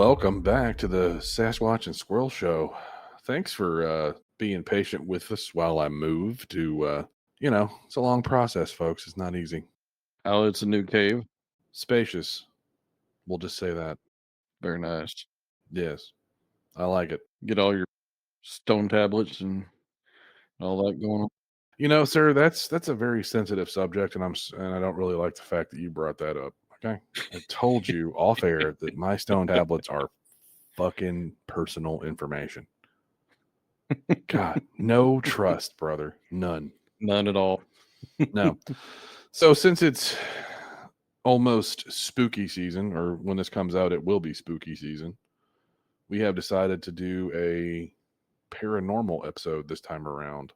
Welcome back to the Sasquatch and Squirrel Show. Thanks for being patient with us while I move it's a long process, folks. It's not easy. Oh, it's a new cave. Spacious. We'll just say that. Very nice. Yes, I like it. Get all your stone tablets and all that going on. You know, sir, that's a very sensitive subject, and I don't really like the fact that you brought that up. Okay, I told you off air that my stone tablets are fucking personal information. God, no trust, brother. None. None at all. No. So since it's almost spooky season, or when this comes out, it will be spooky season, we have decided to do a paranormal episode this time around.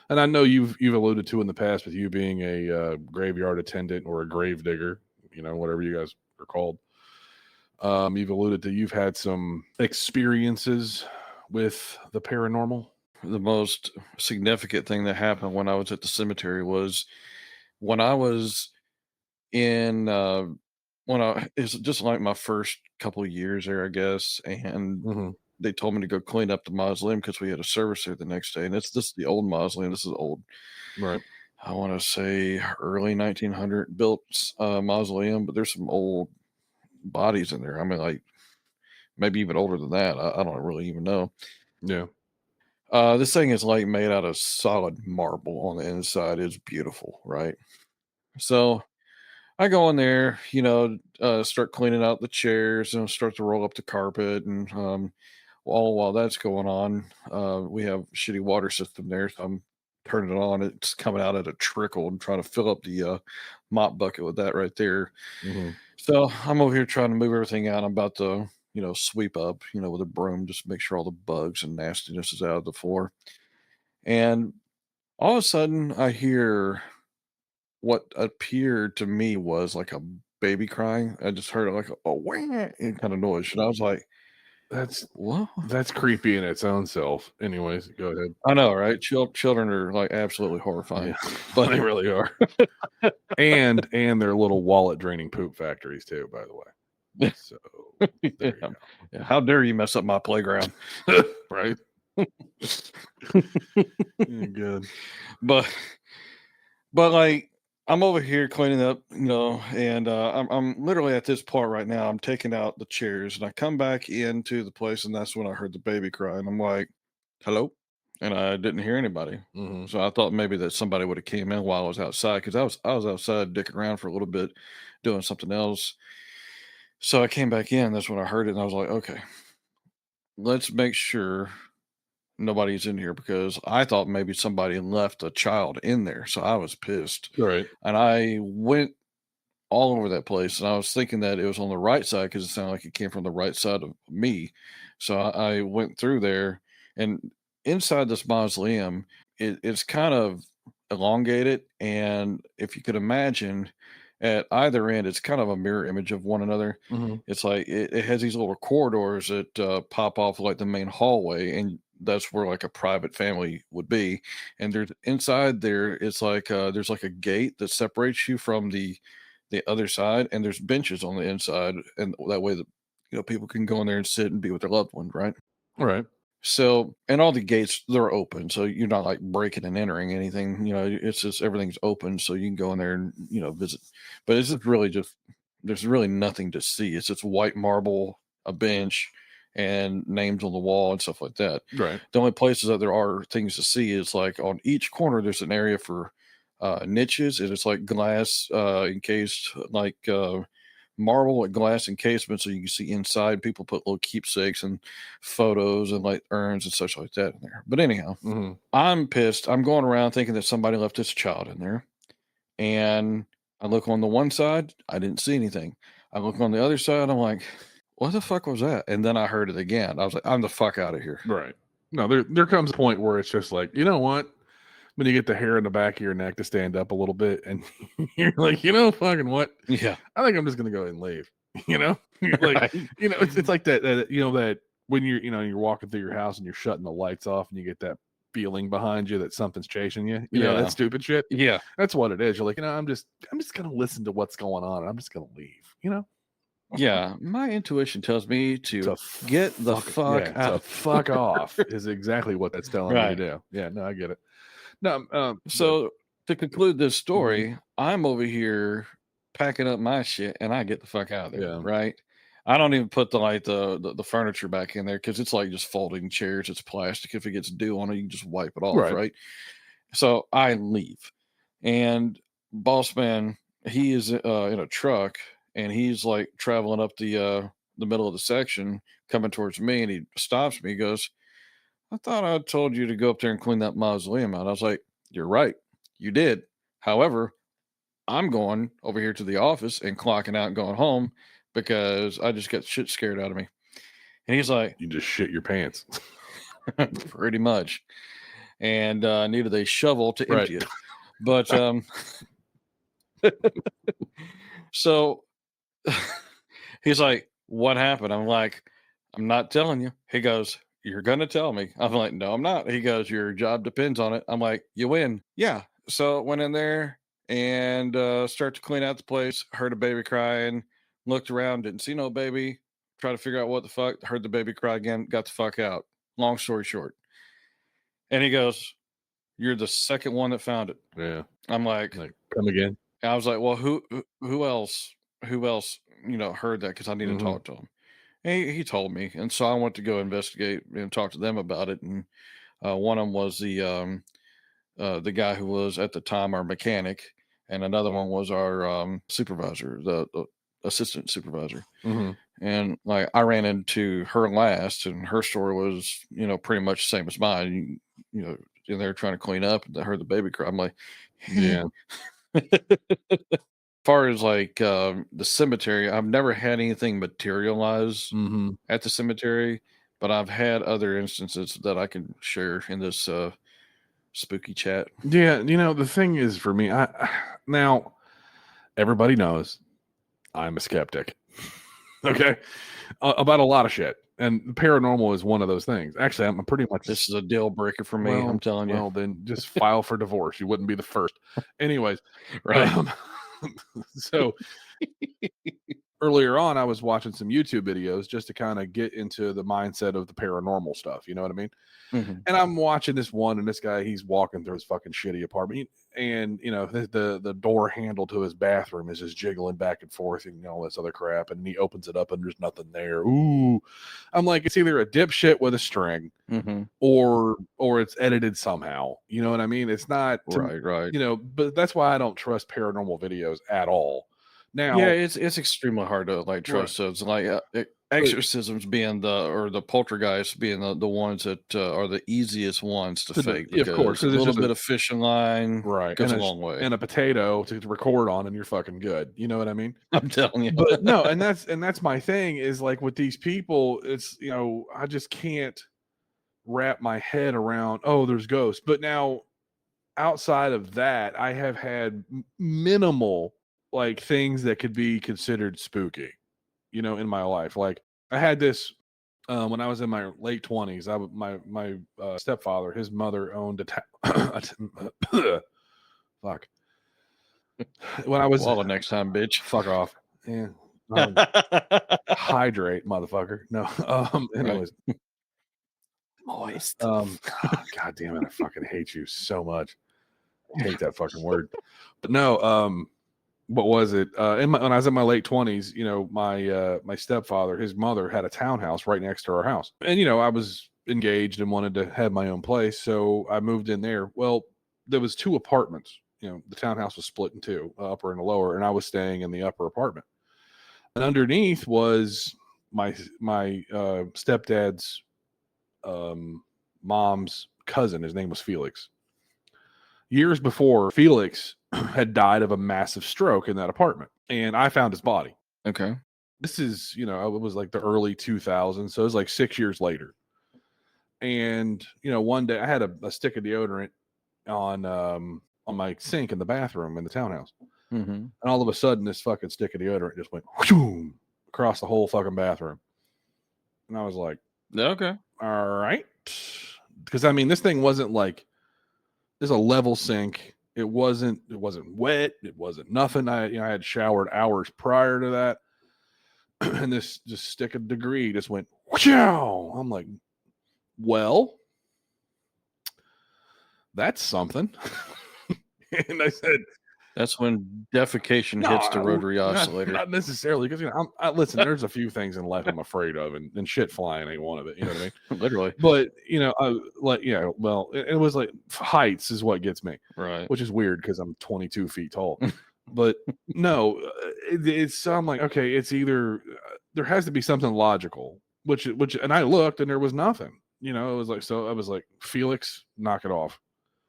And I know you've alluded to in the past with you being a graveyard attendant or a grave digger, whatever you guys are called. You've alluded to you've had some experiences with the paranormal. The most significant thing that happened when I was at the cemetery was when I was in it's just like my first couple of years there, I guess, and they told me to go clean up the mausoleum because we had a service there the next day. And this is the old mausoleum. This is old, Right? I want to say early 1900 built mausoleum, but there's some old bodies in there. I mean, like maybe even older than that. I don't really even know. Yeah. This thing is like made out of solid marble on the inside. It's beautiful, right? So I go in there, start cleaning out the chairs and start to roll up the carpet. And all while that's going on, we have a shitty water system there. So I'm turning it on. It's coming out at a trickle and trying to fill up the mop bucket with that right there. Mm-hmm. So I'm over here trying to move everything out. I'm about to, sweep up, with a broom, just make sure all the bugs and nastiness is out of the floor. And all of a sudden, I hear what appeared to me was like a baby crying. I just heard it like a wah kind of noise. And I was like, what? That's creepy in its own self. Anyways, go ahead. I know, right? Children are like absolutely horrifying. Yeah, but they really are. and they're little wallet draining poop factories too, by the way. So there you go. Yeah, how dare you mess up my playground? Right? Good. But like I'm over here cleaning up, and I'm literally at this part right now. I'm taking out the chairs, and I come back into the place, and that's when I heard the baby cry, and I'm like, "Hello," and I didn't hear anybody. Mm-hmm. So I thought maybe that somebody would have came in while I was outside because I was outside dicking around for a little bit, doing something else. So I came back in. That's when I heard it, and I was like, "Okay, let's make sure nobody's in here," because I thought maybe somebody left a child in there. So I was pissed. Right. And I went all over that place. And I was thinking that it was on the right side because it sounded like it came from the right side of me. So I went through there, and inside this mausoleum, it's kind of elongated. And if you could imagine, at either end, it's kind of a mirror image of one another. Mm-hmm. It's like it has these little corridors that pop off like the main hallway, and that's where like a private family would be. And there's inside there, it's like there's like a gate that separates you from the other side, and there's benches on the inside, and that way that people can go in there and sit and be with their loved one, right? Right. So, and all the gates, they're open, so you're not like breaking and entering anything. It's just everything's open, so you can go in there and visit. But it's just really just there's really nothing to see. It's just white marble, a bench, and names on the wall and stuff like that. Right. The only places that there are things to see is like on each corner there's an area for niches, and it's like glass encased, like marble and glass encasement, so you can see inside. People put little keepsakes and photos and like urns and such like that in there. But anyhow, I'm pissed. I'm going around thinking that somebody left this child in there, and I look on the one side, I didn't see anything. I look on the other side, I'm like, what the fuck was that? And then I heard it again. I was like, I'm the fuck out of here. Right. No, there comes a point where it's just like, you know what? When you get the hair in the back of your neck to stand up a little bit, and you're like, fucking what? Yeah. I think I'm just gonna go ahead and leave. Like, Right. It's like that that when you're walking through your house and you're shutting the lights off and you get that feeling behind you that something's chasing you. You know, that stupid shit. Yeah. That's what it is. You're like, I'm just gonna listen to what's going on. And I'm just gonna leave. Yeah, my intuition tells me to get the fuck to out. fuck off is exactly what that's telling me to Right. do. Yeah, no, I get it. No, but So to conclude this mhm, story, I'm over here packing up my shit and I get the fuck out of there, yeah, right? I don't even put the furniture back in there because it's like just folding chairs. It's plastic. If it gets dew on it, you can just wipe it off, right. right? So I leave, and boss man, he is in a truck and he's like traveling up the middle of the section, coming towards me, and he stops me. He goes, "I thought I told you to go up there and clean that mausoleum out." I was like, "You're right, you did. However, I'm going over here to the office and clocking out and going home because I just got shit scared out of me." And he's like, You just shit your pants. "Pretty much," and needed a shovel to Right. empty it. But so he's like, "What happened?" I'm like, "I'm not telling you." He goes, "You're gonna tell me." I'm like, "No, I'm not." He goes, "Your job depends on it." I'm like, "You win." Yeah. So went in there and start to clean out the place. Heard a baby crying. Looked around, didn't see no baby. Try to figure out what the fuck. Heard the baby cry again. Got the fuck out. Long story short. And he goes, "You're the second one that found it." Yeah. I'm like, Like, come again. I was like, "Well, who else? Who else? Heard that because I need to Hmm. talk to him." He told me, and so I went to go investigate and talk to them about it. And one of them was the guy who was at the time our mechanic, and another one was our supervisor, the assistant supervisor. Hmm. And like I ran into her last, and her story was pretty much the same as mine. And they're trying to clean up, and I heard the baby cry. I'm like, Yeah. far as like the cemetery, I've never had anything materialize Hmm. at the cemetery, but I've had other instances that I can share in this spooky chat. Yeah. The thing is for me, now everybody knows I'm a skeptic. Okay. About a lot of shit. And paranormal is one of those things. Actually, I'm pretty much This is a deal breaker for me. I'm well, telling you. well, then just file for divorce. You wouldn't be the first. Anyways, Right. um, so earlier on, I was watching some YouTube videos just to kind of get into the mindset of the paranormal stuff. You know what I mean? Hmm. And I'm watching this one, and this guy, he's walking through his fucking shitty apartment, and the door handle to his bathroom is just jiggling back and forth, and all this other crap. And he opens it up, and there's nothing there. Ooh, I'm like, it's either a dipshit with a string, Hmm. or it's edited somehow. You know what I mean? It's not to, Right. Right. but that's why I don't trust paranormal videos at all. Yeah, Now, it's extremely hard to like right, trust those like but exorcisms being the poltergeists being the ones that are the easiest ones to fake yeah, of course, because a because it's little just bit of fishing line right, goes a long way. and a potato to record on, and you're fucking good. You know what I mean? I'm telling you. But no, and that's my thing is like with these people, it's I just can't wrap my head around. Oh, there's ghosts, but now outside of that, I have had minimal like things that could be considered spooky, in my life. Like I had this when I was in my late 20s. My stepfather, his mother owned fuck. When I was Swallow next time, bitch. fuck off. Yeah. Hydrate, motherfucker. No. Right. Anyways, Moist. God damn it, I fucking hate you so much. I hate that fucking word. But no, what was it? When I was in my late 20s, my stepfather, his mother had a townhouse right next to our house. And I was engaged and wanted to have my own place, so I moved in there. Well, there was two apartments. The townhouse was split in two, upper and a lower, and I was staying in the upper apartment. And underneath was my stepdad's mom's cousin. His name was Felix. Years before, Felix had died of a massive stroke in that apartment, and I found his body. Okay. This is, it was like the early 2000s, so it was like 6 years later. And one day I had a stick of deodorant on my sink in the bathroom in the townhouse, Hmm. and all of a sudden, this fucking stick of deodorant just went whoosh, across the whole fucking bathroom, and I was like, Okay. "All right," because I mean, this thing wasn't like there's a level sink. It wasn't wet. It wasn't nothing. I had showered hours prior to that. and this just stick of degree just went. Whow! I'm like, well, that's something. And I said, That's when defecation hits the no, rotary oscillator. not necessarily, because listen. There's a few things in life I'm afraid of, and shit flying ain't one of it. You know what I mean? Literally. But well, it was like heights is what gets me, Right. which is weird because I'm 22 feet tall. But no, it's I'm like, okay, it's either there has to be something logical, which, and I looked and there was nothing. It was like, so I was like, Felix, knock it off,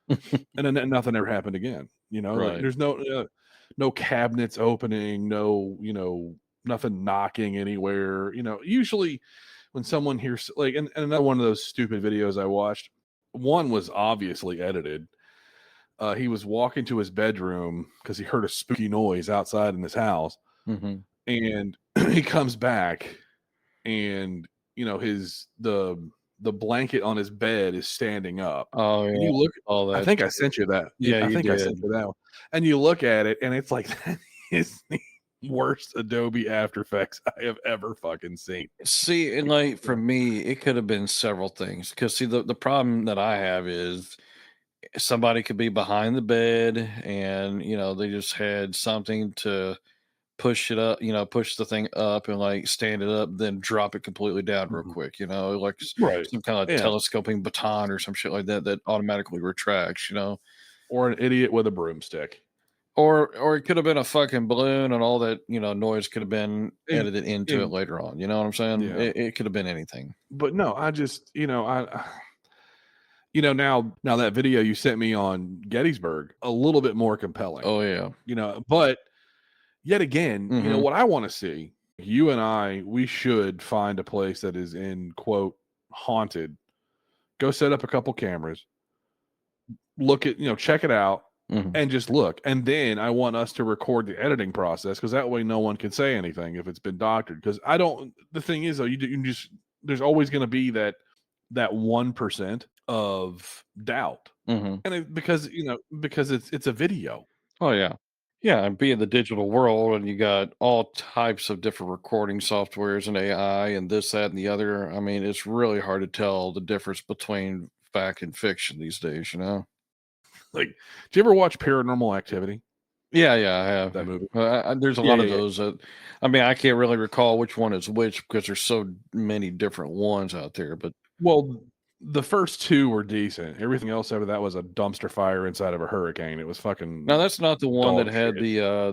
and then nothing ever happened again. Like Right. there's no cabinets opening, no, nothing knocking anywhere. Usually when someone hears, like, and another one of those stupid videos I watched, one was obviously edited. He was walking to his bedroom because he heard a spooky noise outside in his house, Hmm. and he comes back, and the blanket on his bed is standing up, Oh and yeah. you look. All I that think I shit. sent you that. Yeah, I you think I sent did. you that one, and you look at it, and it's like that is the worst Adobe After Effects I have ever fucking seen. See, and like for me, it could have been several things. Because see, the problem that I have is somebody could be behind the bed, and they just had something to push it up, push the thing up and like stand it up, then drop it completely down real Mhm. quick, like Right. some kind of Yeah. telescoping baton or some shit like that that automatically retracts. Or an idiot with a broomstick. Or it could have been a fucking balloon, and all that noise could have been And, edited into it and later on. You know what I'm saying? yeah. It could have been anything. But no, I just, now that video you sent me on Gettysburg, a little bit more compelling. Oh yeah. But yet again, Hmm. what I want to see, you and we should find a place that is in quote haunted. Go set up a couple cameras, look at, check it out, Hmm. and just look. And then I want us to record the editing process, because that way no one can say anything if it's been doctored. Because I don't. The thing is, though, you just, there's always going to be that 1% of doubt, Hmm. and because it's a video. Oh yeah. Yeah, and being the digital world, and you got all types of different recording softwares and AI and this, that, and the other. I mean, it's really hard to tell the difference between fact and fiction these days. Like, do you ever watch Paranormal Activity? Yeah, yeah, I have. That movie? There's a Yeah, lot yeah, of yeah. those that, I mean, I can't really recall which one is which because there's so many different ones out there. But Well, the first two were decent. Everything else after that was a dumpster fire inside of a hurricane. It was now fucking that's not the one that dog had shit.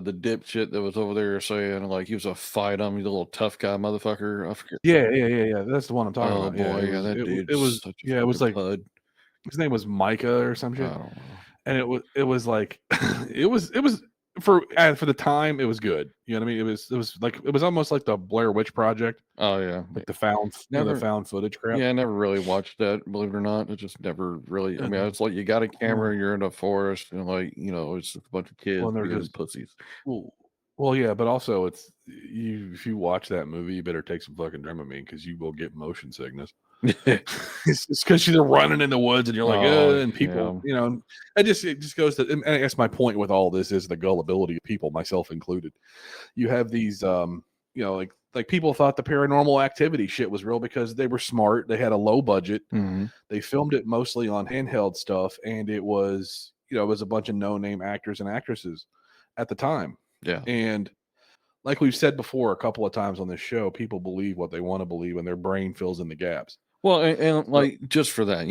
the dipshit that was over there saying like he was a fight him, he's a little tough guy motherfucker. I forget. Yeah, yeah, yeah, yeah. That's the one I'm talking Oh about. Yeah, boy, it yeah, was. that It dude's was. such a Yeah, it was fucking like pud. his name was Micah or some I shit, don't know. and it was like it was for the time it was good. You know what I mean? It was like it was almost like the Blair Witch Project, Oh yeah, like the never. found footage crap. Yeah, I never really watched that. Believe it or not, it just never really. I mean, And, it's like you got a well, camera, you're in a forest, and like it's just a bunch of kids and they're being just pussies. well, well, yeah, but also it's if you watch that movie, you better take some fucking Dramamine because you will get motion sickness. It's because you're running in the woods and you're like, Oh and people, yeah. it just goes to, and I guess my point with all this is the gullibility of people, myself included. You have these, like people thought the Paranormal Activity shit was real because they were smart. They had a low budget. Hmm. They filmed it mostly on handheld stuff, and it was a bunch of no name actors and actresses at the time. Yeah. And like we've said before a couple of times on this show, people believe what they want to believe, and their brain fills in the gaps. Well, and So, like just for that,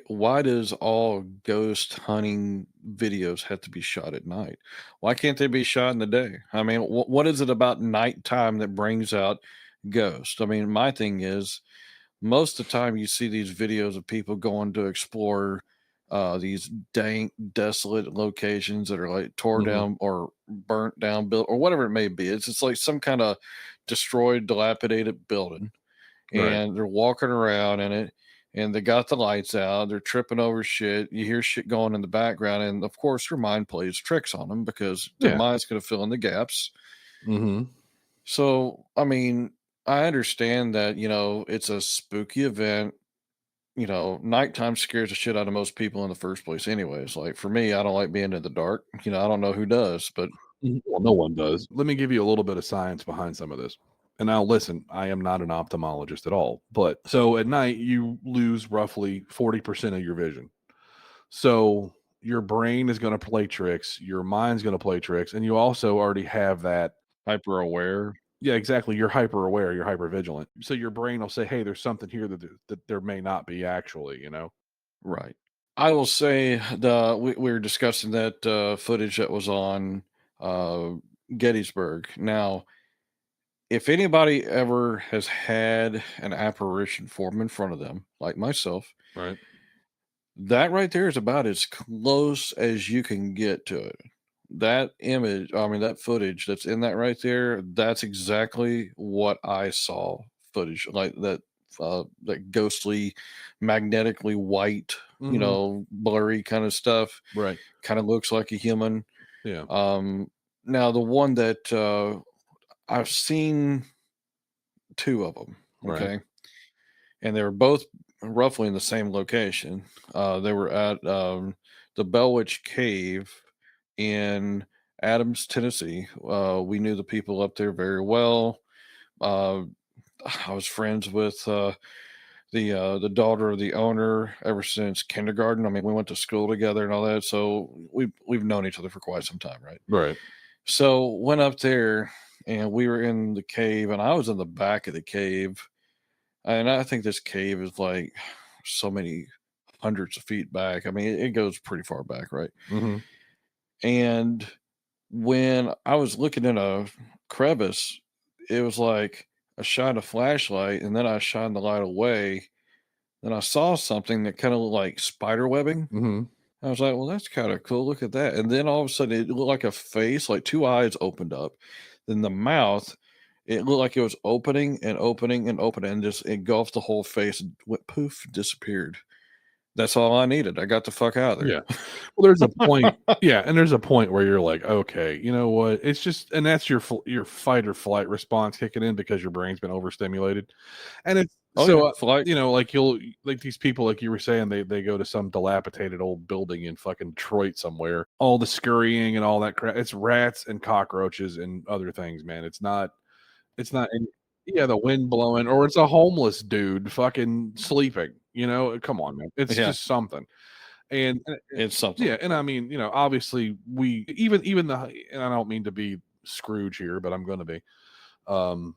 why does all ghost hunting videos have to be shot at night? Why can't they be shot in the day? I mean, what is it about nighttime that brings out ghosts? I mean, my thing is most of the time you see these videos of people going to explore these dank, desolate locations that are like tore mhm, down or burnt down, built or whatever it may be. It's just like some kind of destroyed, dilapidated building, right. and they're walking around in it, and they got the lights out, they're tripping over shit, you hear shit going in the background, and of course their mind plays tricks on them because their Yeah. mind's going to fill in the gaps. Hmm. So I mean, I understand that it's a spooky event. Nighttime scares the shit out of most people in the first place anyways. Like for me, I don't like being in the dark. I don't know who does, but Well, no one does. Let me give you a little bit of science behind some of this. And now listen, I am not an ophthalmologist at all, but so at night you lose roughly 40% of your vision. So your brain is going to play tricks, your mind's going to play tricks, and you also already have that. Hyper aware. Yeah, exactly. You're hyper aware, you're hyper vigilant. So your brain will say, "Hey, there's something here that there may not be actually," you know. Right. I will say we were discussing that footage that was on uh, Gettysburg. Now, if anybody ever has had an apparition form in front of them, like myself, Right. that right there is about as close as you can get to it. That image, I mean, that footage that's in that right there, that's exactly what I saw footage like that, that ghostly, magnetically white, Mhm. blurry kind of stuff. Right. Kind of looks like a human. Yeah. Um, Now, the one that I've seen two of them, Right. okay, and they were both roughly in the same location. They were at the Bellwitch Cave in Adams, Tennessee. We knew the people up there very well. Uh, I was friends with the daughter of the owner ever since kindergarten. I mean, we went to school together and all that, so we've known each other for quite some time, right? Right. So went up there, and we were in the cave, and I was in the back of the cave, and I think this cave is like so many hundreds of feet back. I mean, it goes pretty far back, right? Mhm. And when I was looking in a crevice, it was like I shined a flashlight and then I shined the light away. And I saw something that kind of looked like spider webbing. Mhm. I was like, well, that's kind of cool. Look at that. And then all of a sudden it looked like a face, like two eyes opened up. Then the mouth, it looked like it was opening and opening and opening and just engulfed the whole face and went poof, disappeared. That's all I needed. I got the fuck out of Yeah. Well, there's a point. there. Yeah, and there's a point where you're like, okay, you know what? It's just, and that's your fight or flight response kicking in because your brain's been overstimulated, and it's Oh yeah, so flight. like you'll like these people like you were saying they go to some dilapidated old building in fucking Detroit somewhere, all the scurrying and all that crap. It's rats and cockroaches and other things, man. It's not. Yeah, the wind blowing, or it's a homeless dude fucking sleeping. You know, come on, man. It's Yeah, just something. And it's something. yeah, and I mean, obviously we even the and I don't mean to be Scrooge here, but I'm going to be. Um,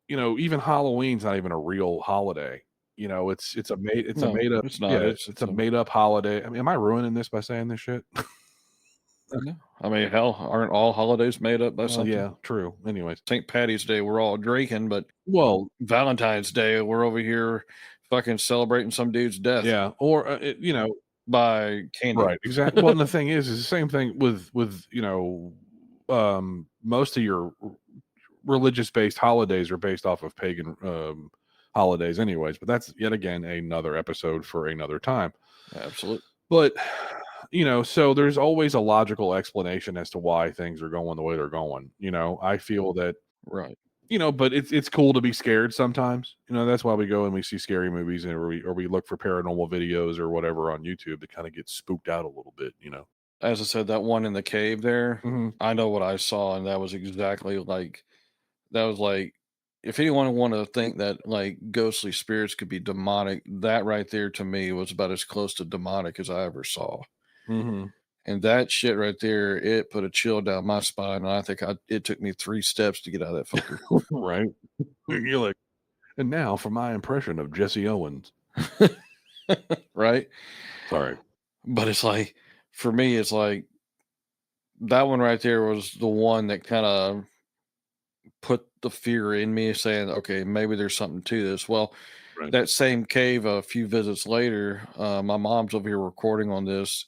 even Halloween's not even a real holiday. It's a No, made up it's not. yeah, It's it's a a made up holiday. I mean, am I ruining this by saying this shit? no. I mean, hell, aren't all holidays made up by Well, something? yeah, true. Anyways, St. Patty's Day, we're all drinking, but well, Valentine's Day, we're over here fucking celebrating some dude's death yeah, or by candy. right, exactly. Well, and the thing is the same thing with most of your religious based holidays are based off of pagan holidays anyways, but that's yet again another episode for another time. Absolutely. But so there's always a logical explanation as to why things are going the way they're going. I feel that Right. but it's cool to be scared sometimes. That's why we go and we see scary movies, and or we look for paranormal videos or whatever on YouTube to kind of get spooked out a little bit. As I said, that one in the cave there, Hmm. I know what I saw, and that was exactly like that was like if anyone wanted to think that like ghostly spirits could be demonic, that right there to me was about as close to demonic as I ever saw. Hmm. And that shit right there, it put a chill down my spine. And I think it took me 3 steps to get out of that Right. You're like, and now for my impression of Jesse Owens. fucker. Right. Sorry. But it's like, for me, it's like that one right there was the one that kind of put the fear in me saying, okay, maybe there's something to this. Well, Right. that same cave, a few visits later, my mom's over here recording on this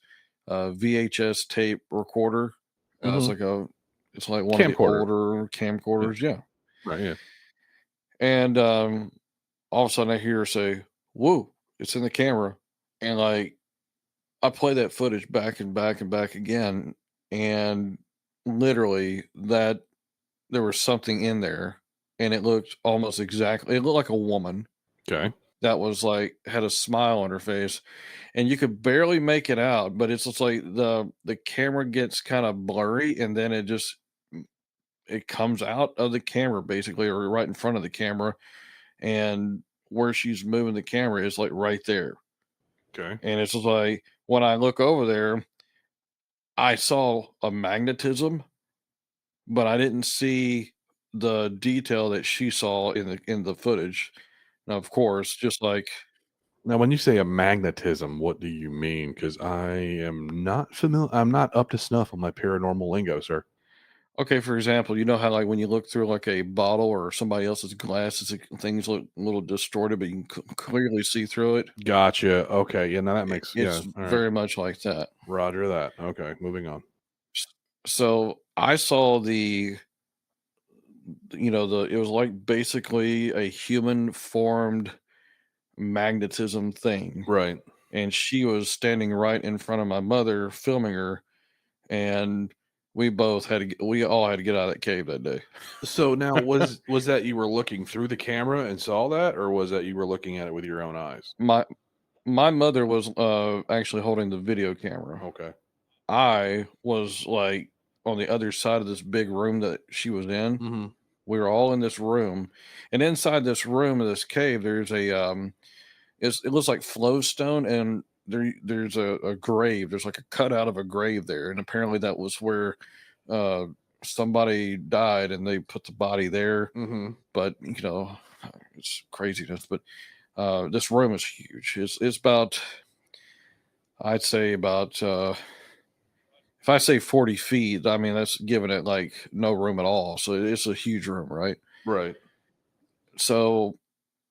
VHS tape recorder. Hmm. It's like one of the Camcorder. older Yeah. camcorders. Yeah. Right. Yeah. And all of a sudden I hear her say, "Whoa, it's in the camera." And like I play that footage back and back and back again. And literally that there was something in there and it looked almost exactly, it looked like a woman Okay. that was like had a smile on her face and you could barely make it out, but it's just like the camera gets kind of blurry and then it just it comes out of the camera basically, or right in front of the camera, and where she's moving the camera is like right there. Okay. And it's just like when I look over there, I saw a magnetism, but I didn't see the detail that she saw in the footage. Now, of course, just like Now, when you say a magnetism, what do you mean? Because I am not familiar. I'm not up to snuff on my paranormal lingo, sir. okay, for example, you know how like when you look through like a bottle or somebody else's glasses, things look a little distorted, but you can clearly see through it. Gotcha. Okay. Yeah. Now that makes, It's yeah. All right. very much like that. Roger that. Okay. Moving on. S- So I saw it was like basically a human formed magnetism thing. Right. And she was standing right in front of my mother filming her. And we all had to get out of that cave that day. So now was that you were looking through the camera and saw that, or was that you were looking at it with your own eyes? My my mother was actually holding the video camera. Okay. I was like on the other side of this big room that she was in. Mm-hmm. We were all in this room, and inside this room of this cave, there's it looks like flowstone, and there's a grave. There's like a cutout of a grave there, and apparently that was where uh, somebody died, and they put the body there. Mm-hmm. But it's craziness. But this room is huge. It's about, I'd say about if I say 40 feet, I mean that's giving it like no room at all. So it's a huge room, right? Right. So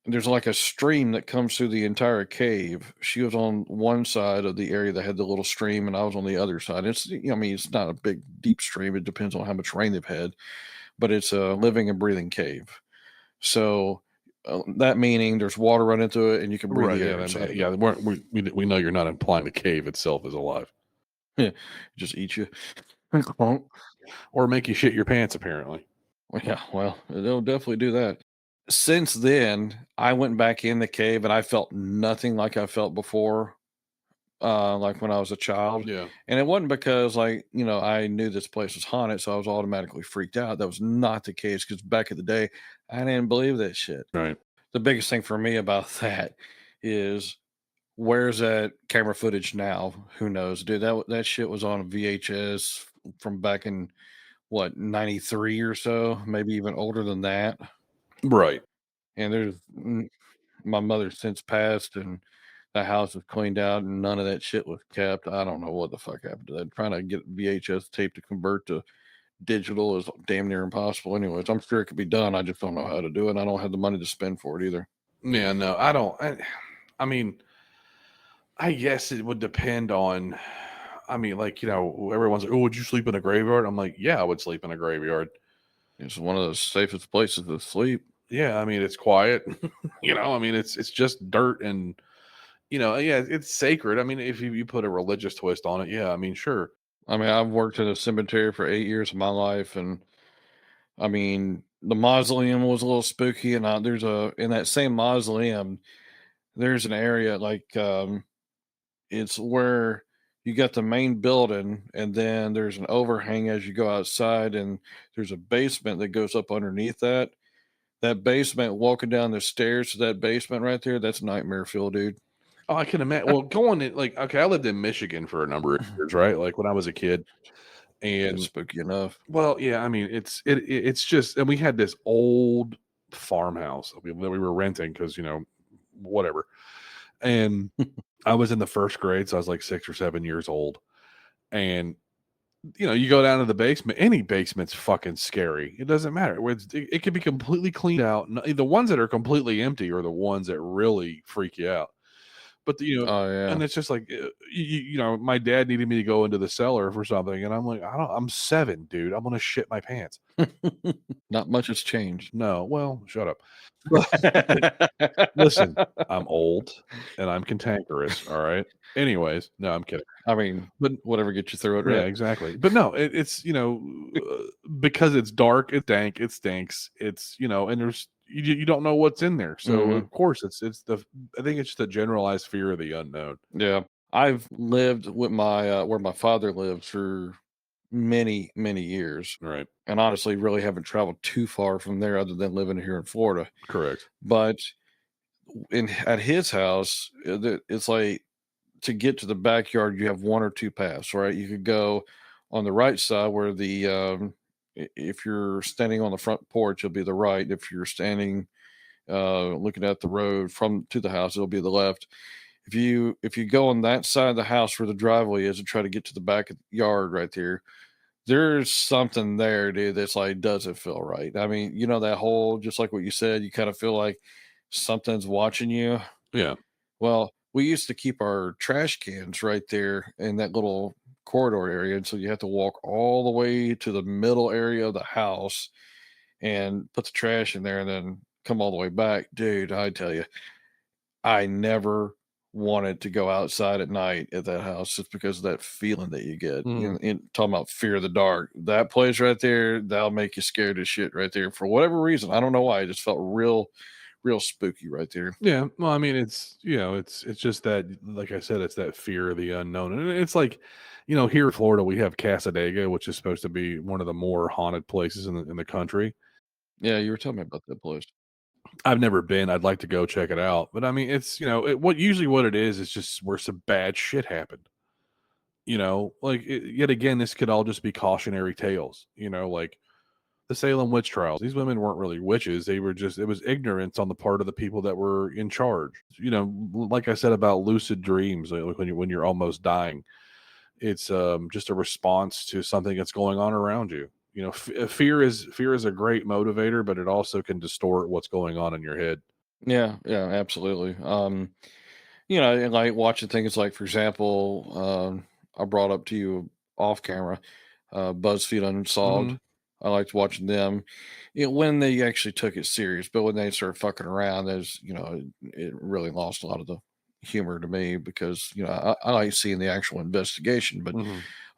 there's like a stream that comes through the entire cave. She was on one side of the area that had the little stream, and I was on the other side. I mean, it's not a big deep stream. It depends on how much rain they've had, but it's a living and breathing cave. So that meaning there's water running through it, and you can breathe Right. the Yeah. air inside of Yeah. it. We know you're not implying the cave itself is alive Yeah, just eat you. or make you shit your pants. Apparently. Yeah, well, they'll definitely do that. Since then, I went back in the cave and I felt nothing like I felt before, like when I was a child. Yeah. And it wasn't because, like, I knew this place was haunted, so I was automatically freaked out. That was not the case because back in the day, I didn't believe that shit. Right. The biggest thing for me about that is where's that camera footage now? Who knows, dude? That shit was on a VHS from back in what, 93 or so, maybe even older than that. Right. And my mother's since passed, and the house was cleaned out, and none of that shit was kept. I don't know what the fuck happened to that. Trying to get VHS tape to convert to digital is damn near impossible. Anyways, I'm sure it could be done. I just don't know how to do it. I don't have the money to spend for it either. Yeah. No, I don't. I mean, I guess it would depend on. I mean, like, everyone's like, "Oh, would you sleep in a graveyard?" I'm like, "Yeah, I would sleep in a graveyard." It's one of the safest places to sleep. Yeah, I mean, it's quiet. I mean, it's just dirt and yeah, it's sacred. I mean, if you put a religious twist on it, yeah, I mean, sure. I mean, I've worked in a cemetery for 8 years of my life, and I mean, the mausoleum was a little spooky. And in that same mausoleum, there's an area like it's where you got the main building, and then there's an overhang as you go outside, and there's a basement that goes up underneath that. That basement, walking down the stairs to that basement right there, that's nightmare fuel, dude. Oh, I can imagine. Well, going in, like, okay, I lived in Michigan for a number of years, right? Like when I was a kid, That's and spooky enough. well, yeah, I mean, it's just, and we had this old farmhouse that we were renting because whatever, and I was in the first grade, so I was like 6 or 7 years old, and you go down to the basement. Any basement's fucking scary. It doesn't matter. It can be completely cleaned out. The ones that are completely empty are the ones that really freak you out. But Oh yeah. and it's just like my dad needed me to go into the cellar for something, and I'm like, I don't. I'm 7, dude. I'm gonna shit my pants. Not much has changed. No, well, shut up. Listen, I'm old and I'm cantankerous. All right. Anyways, no, I'm kidding. I mean, But whatever gets you through it, yeah, right? exactly. But no, it's because it's dark, it's dank, it stinks. It's and you don't know what's in there. So Hmm. of course it's the I think it's just a generalized fear of the unknown. Yeah. I've lived with my where my father lived for many, many years. Right. And honestly, really haven't traveled too far from there other than living here in Florida. Correct. But at his house, it's like to get to the backyard, you have one or two paths, right? You could go on the right side where if you're standing on the front porch, it'll be the right. If you're standing looking at the road from to the house, it'll be the left. If you go on that side of the house where the driveway is and try to get to the back of the yard right there, there's something there, dude, that's like doesn't feel right. I mean, that whole, just like what you said, you kind of feel like something's watching you. Yeah. Well, we used to keep our trash cans right there in that little corridor area, and so you have to walk all the way to the middle area of the house and put the trash in there and then come all the way back. Dude, I tell you, I never wanted to go outside at night at that house just because of that feeling that you get. Mhm. Talking about fear of the dark, that place right there, that'll make you scared as shit right there. For whatever reason, I don't know why. It just felt real spooky right there. Yeah. Well, I mean, it's just that, like I said, it's that fear of the unknown. And it's like, here in Florida, we have Casadega, which is supposed to be one of the more haunted places in the country. Yeah, you were telling me about that place. I've never been. I'd like to go check it out. But I mean, it's, what it is just where some bad shit happened. Like yet again, this could all just be cautionary tales, like the Salem witch trials. These women weren't really witches. They were just, it was ignorance on the part of the people that were in charge. Like I said about lucid dreams, like when you're almost dying, it's just a response to something that's going on around you. Fear is a great motivator, but it also can distort what's going on in your head. Yeah, yeah, absolutely. And like watching things like, for example, I brought up to you off camera, BuzzFeed Unsolved. Hmm. I liked watching them, when they actually took it serious. But when they started fucking around, it really lost a lot of the humor to me because I like seeing the actual investigation. But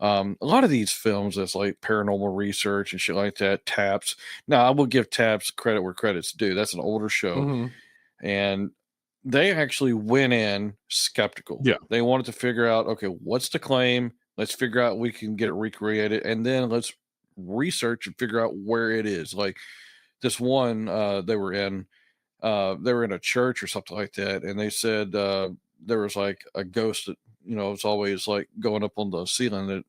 Hmm. a lot of these films that's like paranormal research and shit like that, Taps. Now I will give Taps credit where credit's due. That's an older show, Hmm. and they actually went in skeptical. Yeah. They wanted to figure out, okay, what's the claim? Let's figure out we can get it recreated, and then let's research and figure out where it is. Like this one, they were in a church or something like that, and they said there was like a ghost that it's always like going up on the ceiling. That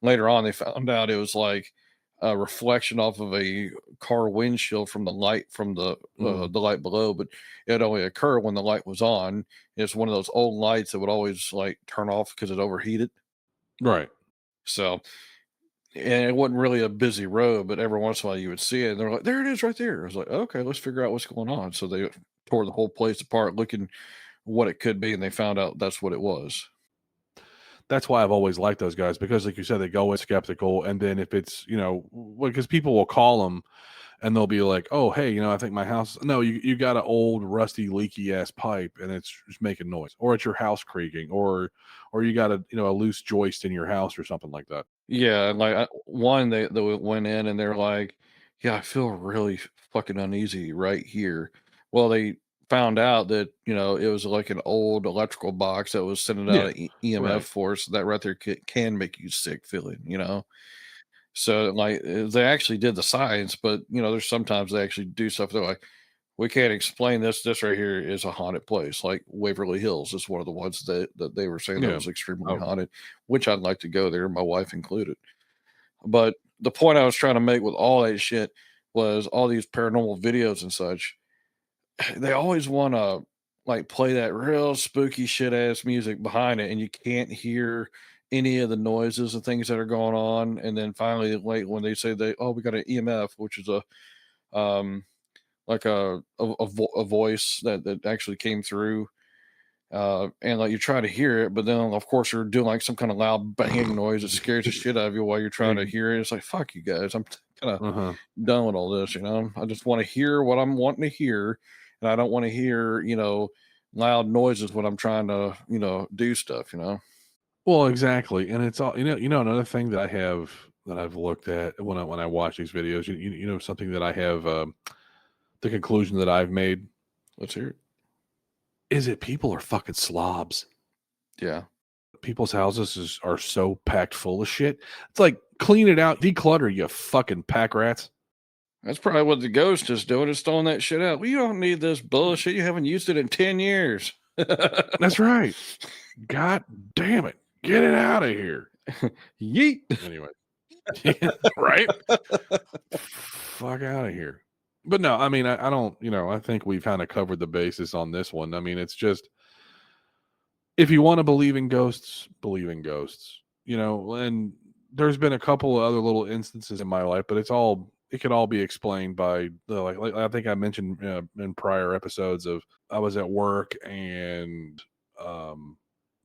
later on they found out it was like a reflection off of a car windshield from the light from Hmm. the light below, but it only occurred when the light was on. It's one of those old lights that would always like turn off because it overheated. Right. So, and it wasn't really a busy road, but every once in a while you would see it, and they're like, "There it is, right there." I was like, "Okay, let's figure out what's going on." So they tore the whole place apart, looking what it could be, and they found out that's what it was. That's why I've always liked those guys because, like you said, they go in skeptical, and then if it's because people will call them and they'll be like, "Oh, hey, I think my house." No, you got an old, rusty, leaky ass pipe, and it's just making noise, or it's your house creaking, or you got a loose joist in your house or something like that. Yeah, and like one, they went in and they're like, "Yeah, I feel really fucking uneasy right here." Well, they found out that it was like an old electrical box that was sending out Yeah, an EMF right. force that right there can make you sick feeling. So like they actually did the science, but there's sometimes they actually do stuff. They're like, we can't explain this. This right here is a haunted place. Like Waverly Hills is one of the ones that they were saying that Yeah. was extremely Oh, haunted, which I'd like to go there, my wife included. But the point I was trying to make with all that shit was all these paranormal videos and such. They always want to like play that real spooky shit ass music behind it, and you can't hear any of the noises and things that are going on. And then finally, like when they say we got an EMF, which is um like a voice that actually came through, and like you try to hear it, but then of course you're doing like some kind of loud banging noise that scares the shit out of you while you're trying to hear it. It's like, fuck you guys, I'm kind of uh-huh. done with all this. I just want to hear what I'm wanting to hear, and I don't want to hear loud noises when I'm trying to do stuff. Well, exactly, and it's all another thing that I've looked at when I watch these videos. Something that I have the conclusion that I've made Let's hear it. is that people are fucking slobs. Yeah. People's houses are so packed full of shit. It's like clean it out, declutter, you fucking pack rats. That's probably what the ghost is doing, is throwing that shit out. We don't need this bullshit. You haven't used it in 10 years. That's right. God damn it. Get it out of here. Yeet. Anyway. Right? Fuck out of here. But no, I mean, I don't, I think we've kind of covered the basis on this one. I mean, it's just, if you want to believe in ghosts, believe in ghosts, and there's been a couple of other little instances in my life, but it could all be explained by like I think I mentioned in prior episodes of, I was at work and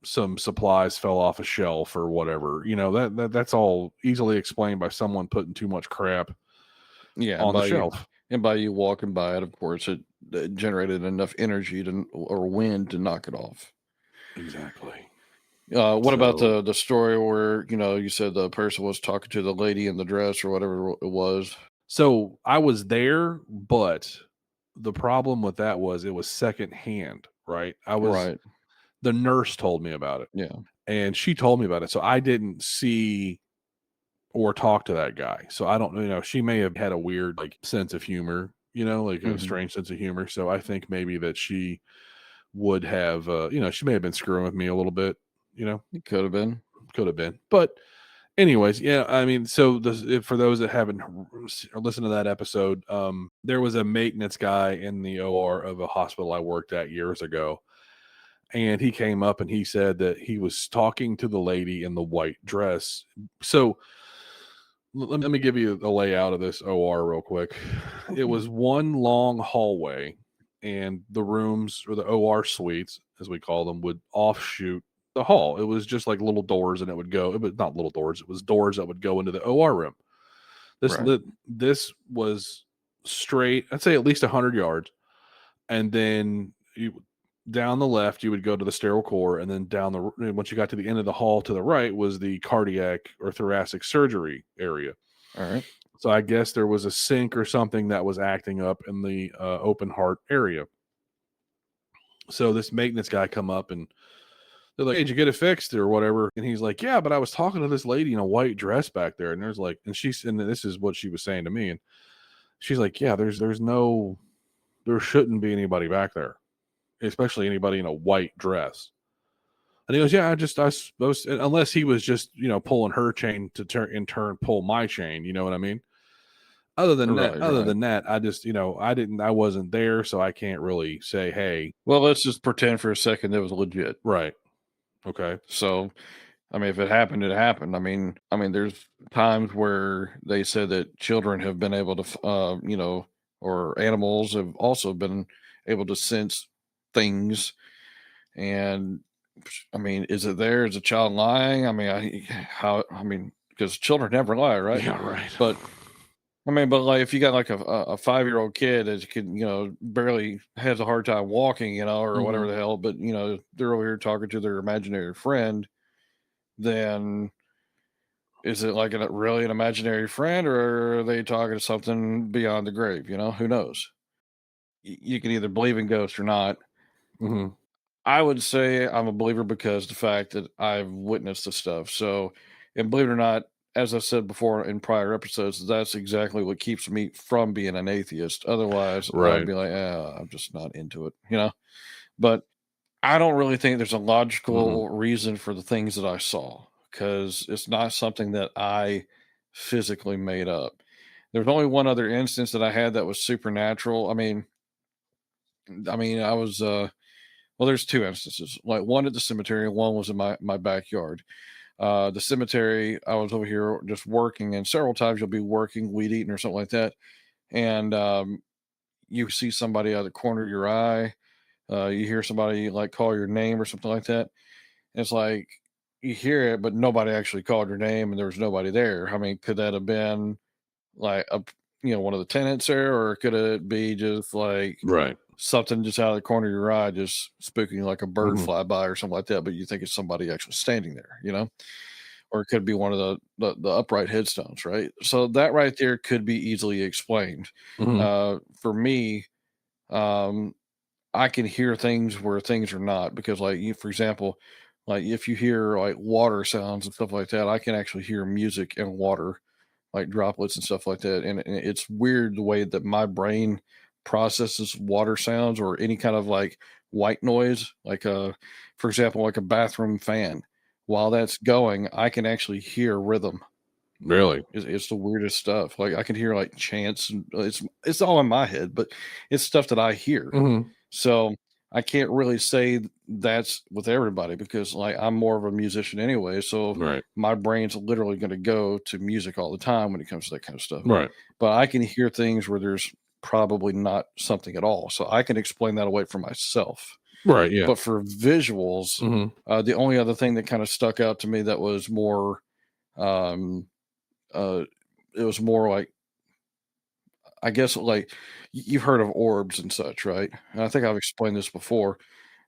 some supplies fell off a shelf or whatever. That's all easily explained by someone putting too much crap on the shelf. And by you walking by it, of course, it generated enough energy or wind to knock it off. Exactly. What about the story where, you said the person was talking to the lady in the dress or whatever it was? So I was there, but the problem with that was it was secondhand, right? Right. The nurse told me about it. Yeah. And she told me about it. So I didn't see or talk to that guy. So I don't, she may have had a weird sense of humor, like a strange sense of humor. So I think maybe that she would have, she may have been screwing with me a little bit, It could have been. But anyways, yeah, I mean, so for those that haven't listened to that episode, there was a maintenance guy in the OR of a hospital I worked at years ago. And he came up and he said that he was talking to the lady in the white dress. So let me give you a layout of this OR real quick. It was one long hallway, and the rooms, or the OR suites, as we call them, would offshoot the hall. It was just like little doors, and it was not little doors. It was doors that would go into the OR room. This was straight, I'd say at least 100 yards. And then down the left, you would go to the sterile core, and then once you got to the end of the hall to the right was the cardiac or thoracic surgery area. All right. So I guess there was a sink or something that was acting up in the open heart area. So this maintenance guy come up and they're like, "Hey, did you get it fixed or whatever?" And he's like, "Yeah, but I was talking to this lady in a white dress back there." And and this is what she was saying to me. And she's like, "Yeah, there shouldn't be anybody back there, especially anybody in a white dress." And he goes, "Yeah, I suppose, unless he was just, pulling her chain to in turn pull my chain, you know what I mean? Other than that, I just, I wasn't there, so I can't really say, hey." Well, let's just pretend for a second that was legit. Right. Okay. So, I mean, if it happened, it happened. I mean, there's times where they said that children have been able to, or animals have also been able to sense things. And I mean, is it there? Is a child lying? I mean, because children never lie, right? Yeah, right. But but like if you got like a 5-year-old kid that can, barely has a hard time walking, or whatever the hell, but they're over here talking to their imaginary friend, then is it like really an imaginary friend, or are they talking to something beyond the grave? Who knows? You can either believe in ghosts or not. Mm-hmm. I would say I'm a believer because the fact that I've witnessed the stuff. So, and believe it or not, as I said before in prior episodes, that's exactly what keeps me from being an atheist. Otherwise, Right. I'd be like, I'm just not into it. But I don't really think there's a logical reason for the things that I saw, because it's not something that I physically made up. There's only one other instance that I had that was supernatural. I was well, there's two instances. Like one at the cemetery, and one was in my backyard. The cemetery, I was over here just working, and several times you'll be working, weed eating, or something like that, and you see somebody out of the corner of your eye. You hear somebody like call your name or something like that. And it's like you hear it, but nobody actually called your name, and there was nobody there. I mean, could that have been like one of the tenants there, or could it be just like Right. something just out of the corner of your eye, just spooking like a bird fly by or something like that, but you think it's somebody actually standing there, or it could be one of the upright headstones, right? So that right there could be easily explained. For me, I can hear things where things are not, because like for example, Like if you hear like water sounds and stuff like that, I can actually hear music and water, like droplets and stuff like that. And it's weird the way that my brain processes water sounds or any kind of like white noise, like for example, like a bathroom fan. While that's going, I can actually hear rhythm. Really? It's the weirdest stuff. Like I can hear like chants, and it's all in my head, but it's stuff that I hear. Hmm. So I can't really say that's with everybody because like I'm more of a musician anyway. So Right. my brain's literally going to go to music all the time when it comes to that kind of stuff. Right. But I can hear things where there's probably not something at all. So I can explain that away for myself. Right. Yeah. But for visuals, Hmm. the only other thing that kind of stuck out to me that was more, um, uh, it was more like, I guess, like you've heard of orbs and such, right? And I think I've explained this before.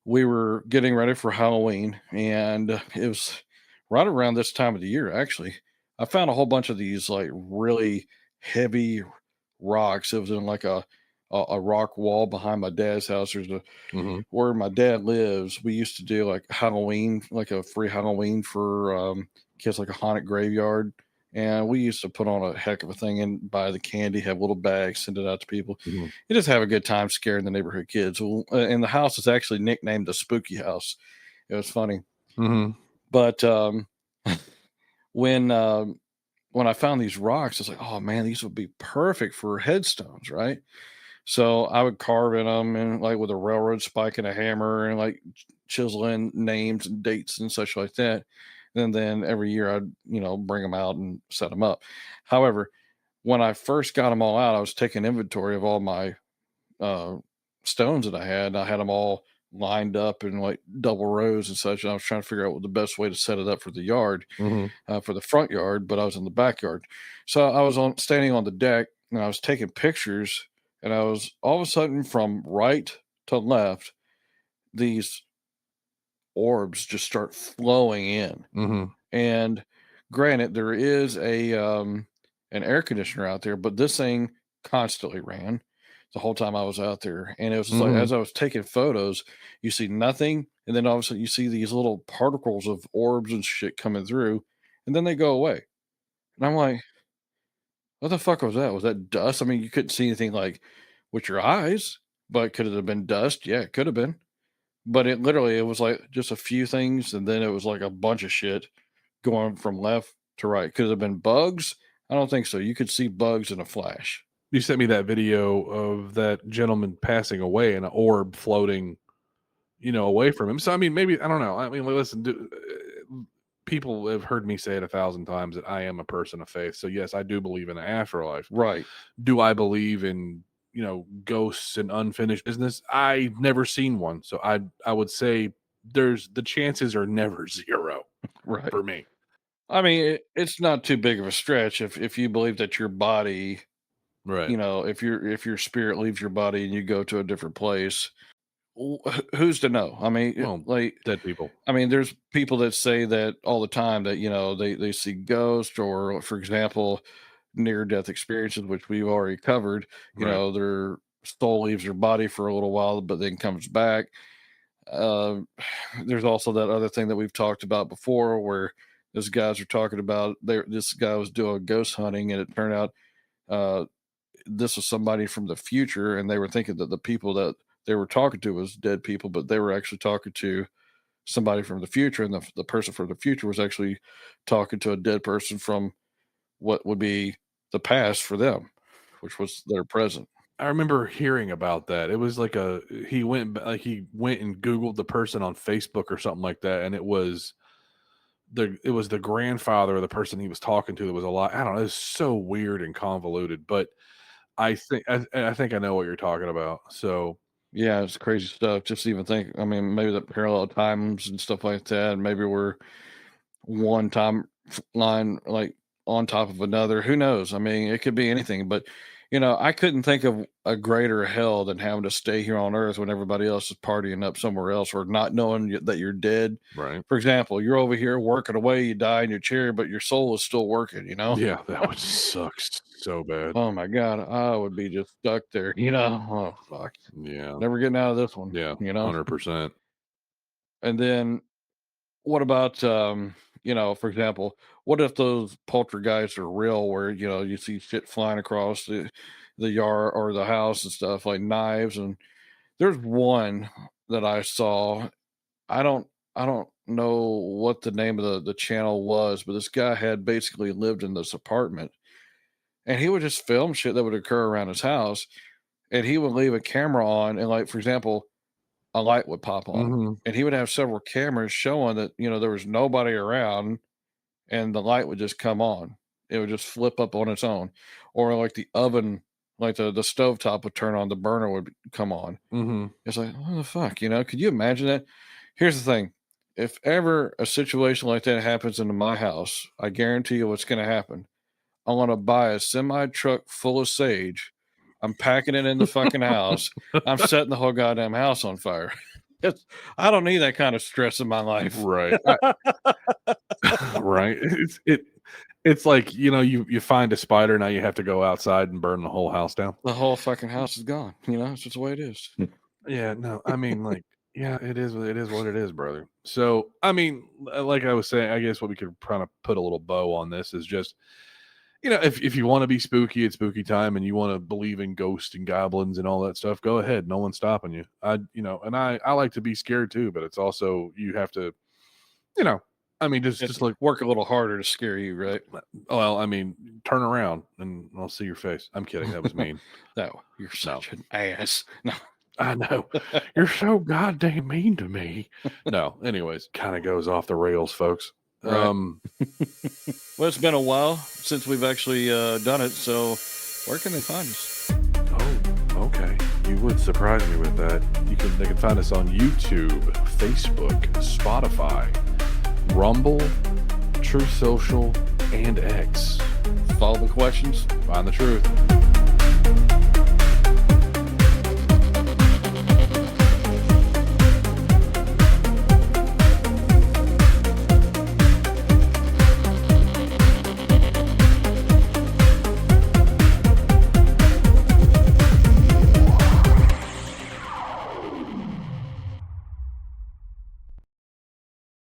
We were getting ready for Halloween, and it was right around this time of the year, actually. I found a whole bunch of these like really heavy rocks. It was in like a rock wall behind my dad's house. There's a Hmm. where my dad lives. We used to do like Halloween, like a free Halloween for kids, like a haunted graveyard. And we used to put on a heck of a thing and buy the candy, have little bags, send it out to people. Hmm. You just have a good time scaring the neighborhood kids. Well, and the house is actually nicknamed the Spooky House. It was funny, Hmm. but when when I found these rocks, I was like, oh man, these would be perfect for headstones, right? So I would carve in them and like with a railroad spike and a hammer and like chisel in names and dates and such like that. And then every year I'd, bring them out and set them up. However, when I first got them all out, I was taking inventory of all my uh, stones that I had. And I had them all lined up in like double rows and such. And I was trying to figure out what the best way to set it up for the yard, Hmm. for the front yard, but I was in the backyard. So I was on standing on the deck and I was taking pictures, and I was all of a sudden from right to left, these orbs just start flowing in. Hmm. And granted, there is a an air conditioner out there, but this thing constantly ran the whole time I was out there. And it was just like Hmm. as I was taking photos, you see nothing, and then all of a sudden you see these little particles of orbs and shit coming through, and then they go away. And I'm like, what the fuck was that? Was that dust? I mean, you couldn't see anything like with your eyes, but could it have been dust? Yeah, it could have been. But it was like just a few things, and then it was like a bunch of shit going from left to right. Could it have been bugs? I don't think so. You could see bugs in a flash. You sent me that video of that gentleman passing away and an orb floating, away from him. So I mean, maybe I don't know. I mean, listen, people have heard me say it 1,000 times that I am a person of faith. So yes, I do believe in an afterlife. Right. Do I believe in ghosts and unfinished business? I've never seen one, so I would say there's the chances are never zero Right. for me. I mean, it's not too big of a stretch if you believe that your body, Right. if your spirit leaves your body and you go to a different place, who's to know? I mean, Well, like, dead people. I mean, there's people that say that all the time that they see ghosts, or for example, near death experiences, which we've already covered. Right. Their soul leaves their body for a little while, but then comes back. Uh, there's also that other thing that we've talked about before, where those guys are talking about this guy was doing ghost hunting, and it turned out uh, this was somebody from the future, and they were thinking that the people that they were talking to was dead people, but they were actually talking to somebody from the future, and the person from the future was actually talking to a dead person from what would be the past for them, which was their present. I remember hearing about that. It was like he went and Googled the person on Facebook or something like that, and it was the grandfather of the person he was talking to that was alive. I don't know. It's so weird and convoluted, but I think I know what you're talking about. So Yeah, it's crazy stuff. Just even think, I mean, maybe the parallel times and stuff like that. Maybe we're one time line like on top of another. Who knows? I mean, it could be anything. But I couldn't think of a greater hell than having to stay here on Earth when everybody else is partying up somewhere else, or not knowing that you're dead. right. For example, you're over here working away, you die in your chair, but your soul is still working. Yeah, that would suck so bad. Oh my God, I would be just stuck there. Oh fuck, Yeah. never getting out of this one. Yeah. 100%. And then what about for example, what if those poltergeists are real, where you see shit flying across the yard or the house and stuff like knives? And there's one that I saw. I don't I don't know what the name of the channel was, but this guy had basically lived in this apartment, and he would just film shit that would occur around his house, and he would leave a camera on, and like for example, a light would pop on, Hmm. and he would have several cameras showing that there was nobody around, and the light would just come on. It would just flip up on its own, or like the oven, like the stovetop would turn on, the burner would come on. Hmm. It's like, what the fuck, Could you imagine that? Here's the thing: if ever a situation like that happens into my house, I guarantee you what's going to happen. I want to buy a semi truck full of sage. I'm packing it in the fucking house. I'm setting the whole goddamn house on fire. I don't need that kind of stress in my life. Right. Right. It's like, you find a spider, now you have to go outside and burn the whole house down. The whole fucking house is gone. It's just the way it is. Yeah, no, I mean, like, yeah, it is what it is, brother. So, I mean, like I was saying, I guess what we could kind of put a little bow on this is just, if you want to be spooky at spooky time and you want to believe in ghosts and goblins and all that stuff, go ahead. No one's stopping you. And I like to be scared too, but it's also, you have to, you know, I mean, just like, Work a little harder to scare you, right? well, I mean, turn around and I'll see your face. I'm kidding. That was mean. No, you're such an ass. No. I know. You're so goddamn mean to me. No, anyways, kind of goes off the rails, folks. Right. Well, it's been a while since we've actually done it. So where can they find us? Oh, okay. You would surprise me with that. They can find us on YouTube, Facebook, Spotify, Rumble, Truth Social, and X. Follow the questions. Find the truth.